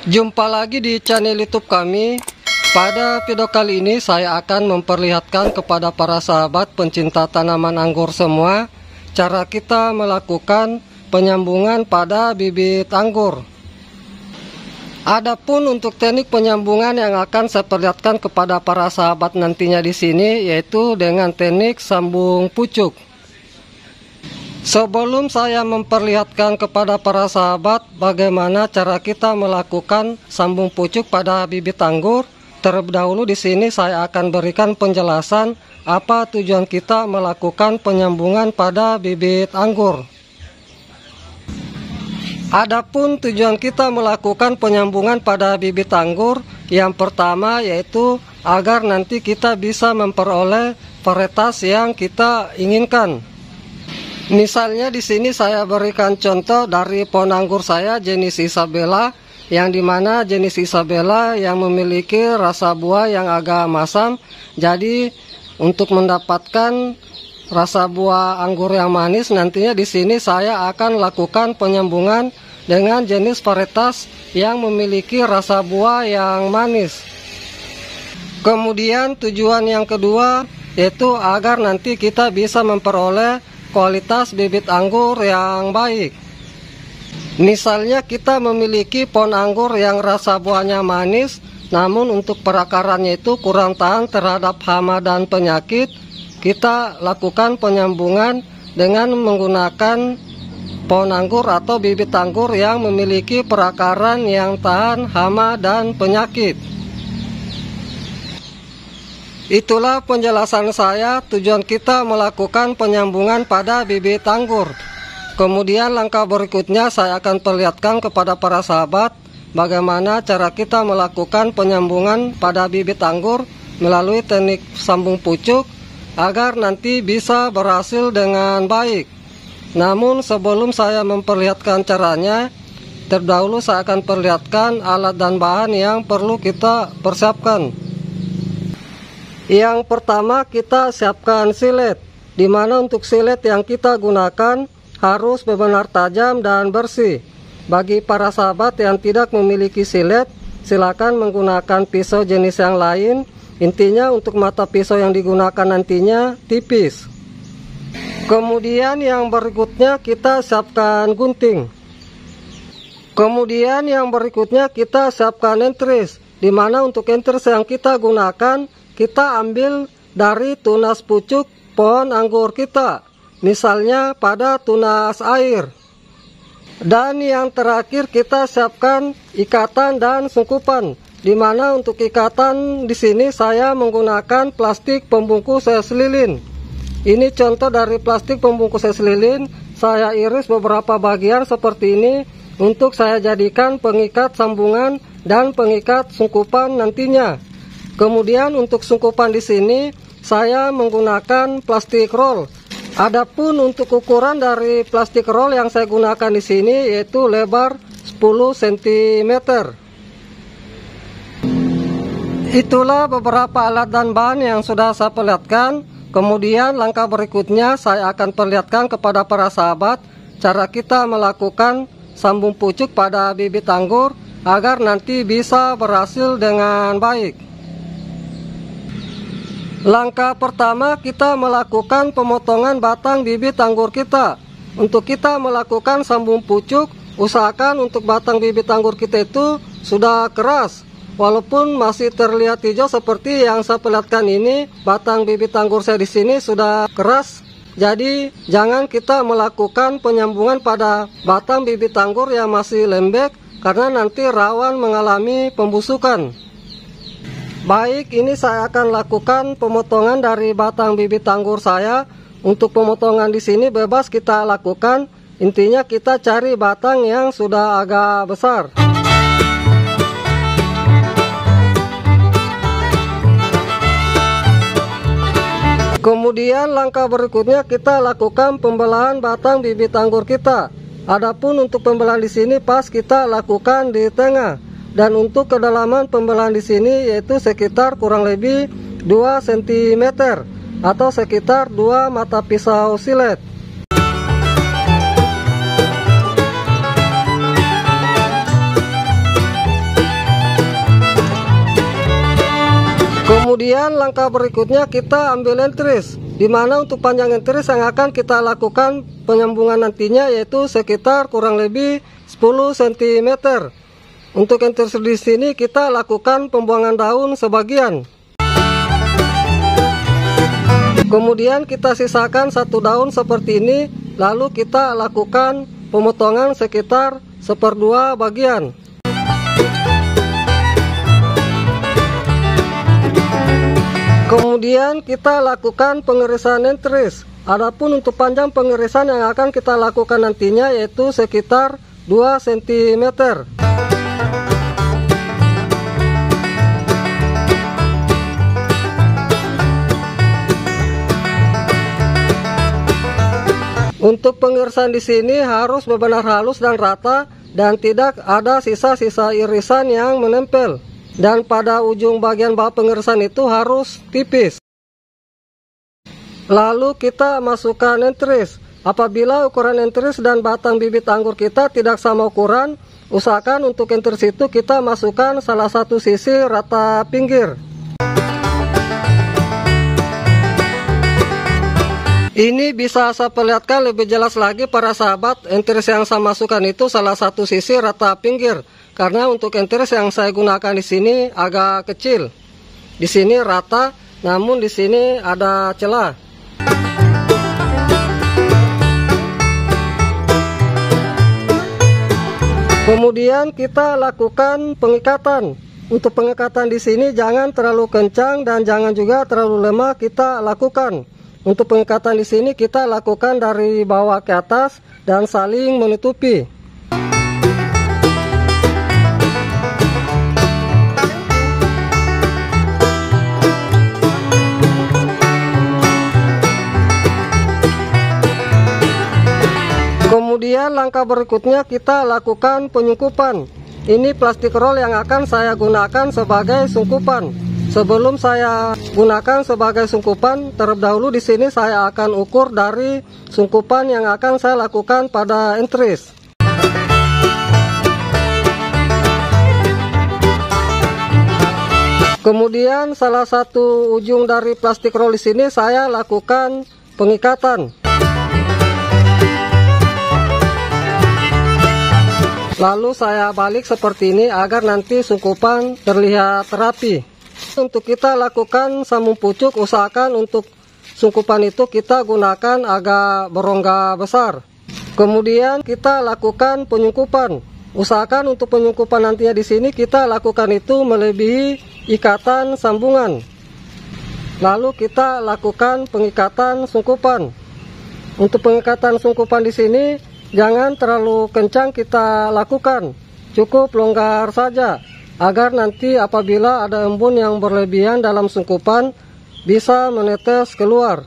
Jumpa lagi di channel YouTube kami. Pada video kali ini saya akan memperlihatkan kepada para sahabat pencinta tanaman anggur semua cara kita melakukan penyambungan pada bibit anggur. Adapun untuk teknik penyambungan yang akan saya perlihatkan kepada para sahabat nantinya di sini yaitu dengan teknik sambung pucuk. Sebelum saya memperlihatkan kepada para sahabat bagaimana cara kita melakukan sambung pucuk pada bibit anggur, terlebih dahulu di sini saya akan berikan penjelasan apa tujuan kita melakukan penyambungan pada bibit anggur. Adapun tujuan kita melakukan penyambungan pada bibit anggur, yang pertama yaitu agar nanti kita bisa memperoleh varietas yang kita inginkan. Misalnya di sini saya berikan contoh dari pohon anggur saya jenis Isabella, yang dimana jenis Isabella yang memiliki rasa buah yang agak masam. Jadi untuk mendapatkan rasa buah anggur yang manis, nantinya di sini saya akan lakukan penyambungan dengan jenis varietas yang memiliki rasa buah yang manis. Kemudian tujuan yang kedua yaitu agar nanti kita bisa memperoleh kualitas bibit anggur yang baik. Misalnya kita memiliki pohon anggur yang rasa buahnya manis, namun untuk perakarannya itu kurang tahan terhadap hama dan penyakit, kita lakukan penyambungan dengan menggunakan pohon anggur atau bibit anggur yang memiliki perakaran yang tahan hama dan penyakit. Itulah penjelasan saya tujuan kita melakukan penyambungan pada bibit anggur. Kemudian langkah berikutnya saya akan perlihatkan kepada para sahabat bagaimana cara kita melakukan penyambungan pada bibit anggur melalui teknik sambung pucuk agar nanti bisa berhasil dengan baik. Namun sebelum saya memperlihatkan caranya, terdahulu saya akan perlihatkan alat dan bahan yang perlu kita persiapkan. Yang pertama kita siapkan silet, di mana untuk silet yang kita gunakan harus benar-benar tajam dan bersih. Bagi para sahabat yang tidak memiliki silet, silakan menggunakan pisau jenis yang lain. Intinya untuk mata pisau yang digunakan nantinya tipis. Kemudian yang berikutnya kita siapkan gunting. Kemudian yang berikutnya kita siapkan entris, di mana untuk entris yang kita gunakan kita ambil dari tunas pucuk pohon anggur kita, misalnya pada tunas air. Dan yang terakhir kita siapkan ikatan dan sungkupan, di mana untuk ikatan di sini saya menggunakan plastik pembungkus es lilin. Ini contoh dari plastik pembungkus es lilin, saya iris beberapa bagian seperti ini untuk saya jadikan pengikat sambungan dan pengikat sungkupan nantinya. Kemudian untuk sungkupan di sini saya menggunakan plastik roll. Adapun untuk ukuran dari plastik roll yang saya gunakan di sini yaitu lebar 10 cm. Itulah beberapa alat dan bahan yang sudah saya perlihatkan. Kemudian langkah berikutnya saya akan perlihatkan kepada para sahabat cara kita melakukan sambung pucuk pada bibit anggur agar nanti bisa berhasil dengan baik. Langkah pertama kita melakukan pemotongan batang bibit anggur kita. Untuk kita melakukan sambung pucuk, usahakan untuk batang bibit anggur kita itu sudah keras. Walaupun masih terlihat hijau seperti yang saya perlihatkan ini, batang bibit anggur saya di sini sudah keras. Jadi jangan kita melakukan penyambungan pada batang bibit anggur yang masih lembek karena nanti rawan mengalami pembusukan. Baik, ini saya akan lakukan pemotongan dari batang bibit anggur saya. Untuk pemotongan di sini bebas kita lakukan. Intinya kita cari batang yang sudah agak besar. Kemudian langkah berikutnya kita lakukan pembelahan batang bibit anggur kita. Adapun untuk pembelahan di sini pas kita lakukan di tengah. Dan untuk kedalaman pembelahan di sini yaitu sekitar kurang lebih 2 cm atau sekitar 2 mata pisau silet. Kemudian langkah berikutnya kita ambil entris, di mana untuk panjang entris yang akan kita lakukan penyambungan nantinya yaitu sekitar kurang lebih 10 cm. Untuk entris di sini kita lakukan pembuangan daun sebagian. Kemudian kita sisakan satu daun seperti ini, lalu kita lakukan pemotongan sekitar 1/2 bagian. Kemudian kita lakukan pengerisan entris. Adapun untuk panjang pengerisan yang akan kita lakukan nantinya yaitu sekitar 2 cm. Untuk pengirisan di sini harus benar-benar halus dan rata dan tidak ada sisa-sisa irisan yang menempel. Dan pada ujung bagian bawah pengirisan itu harus tipis. Lalu kita masukkan entris. Apabila ukuran entris dan batang bibit anggur kita tidak sama ukuran, usahakan untuk entris itu kita masukkan salah satu sisi rata pinggir. Ini bisa saya perlihatkan lebih jelas lagi para sahabat, entris yang saya masukkan itu salah satu sisi rata pinggir. Karena untuk entris yang saya gunakan di sini agak kecil. Di sini rata, namun di sini ada celah. Kemudian kita lakukan pengikatan. Untuk pengikatan di sini jangan terlalu kencang dan jangan juga terlalu lemah kita lakukan. Untuk pengikatan di sini kita lakukan dari bawah ke atas dan saling menutupi. Kemudian langkah berikutnya kita lakukan penyungkupan. Ini plastik roll yang akan saya gunakan sebagai sungkupan. Sebelum saya gunakan sebagai sungkupan, terlebih dahulu di sini saya akan ukur dari sungkupan yang akan saya lakukan pada entris. Kemudian salah satu ujung dari plastik roll di sini saya lakukan pengikatan. Lalu saya balik seperti ini agar nanti sungkupan terlihat rapi. Untuk kita lakukan sambung pucuk, usahakan untuk sungkupan itu kita gunakan agak berongga besar. Kemudian kita lakukan penyungkupan. Usahakan untuk penyungkupan nantinya di sini kita lakukan itu melebihi ikatan sambungan. Lalu kita lakukan pengikatan sungkupan. Untuk pengikatan sungkupan di sini jangan terlalu kencang kita lakukan, cukup longgar saja, agar nanti apabila ada embun yang berlebihan dalam sungkupan, bisa menetes keluar.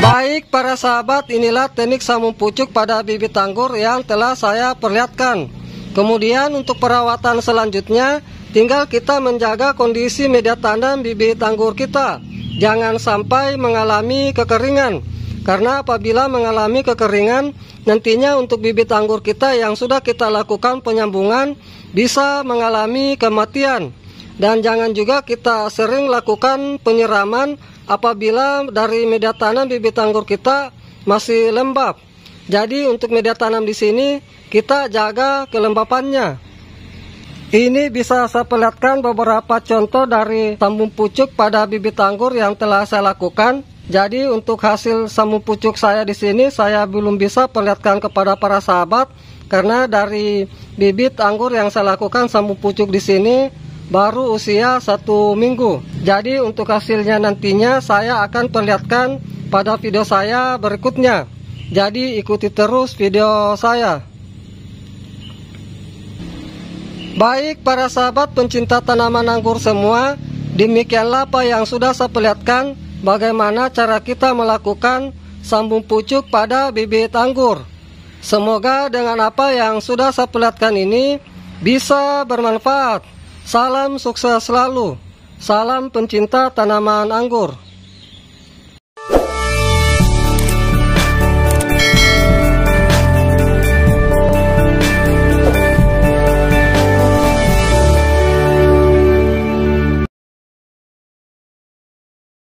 Baik para sahabat, inilah teknik sambung pucuk pada bibit anggur yang telah saya perlihatkan. Kemudian untuk perawatan selanjutnya, tinggal kita menjaga kondisi media tanam bibit anggur kita. Jangan sampai mengalami kekeringan. Karena apabila mengalami kekeringan, nantinya untuk bibit anggur kita yang sudah kita lakukan penyambungan bisa mengalami kematian. Dan jangan juga kita sering lakukan penyiraman apabila dari media tanam bibit anggur kita masih lembab. Jadi untuk media tanam di sini kita jaga kelembapannya. Ini bisa saya perlihatkan beberapa contoh dari sambung pucuk pada bibit anggur yang telah saya lakukan. Jadi untuk hasil sambung pucuk saya di sini saya belum bisa perlihatkan kepada para sahabat karena dari bibit anggur yang saya lakukan sambung pucuk di sini baru usia 1 minggu. Jadi untuk hasilnya nantinya saya akan perlihatkan pada video saya berikutnya. Jadi ikuti terus video saya. Baik para sahabat pencinta tanaman anggur semua, demikianlah apa yang sudah saya perlihatkan bagaimana cara kita melakukan sambung pucuk pada bibit anggur. Semoga dengan apa yang sudah saya perlihatkan ini bisa bermanfaat. Salam sukses selalu. Salam pencinta tanaman anggur.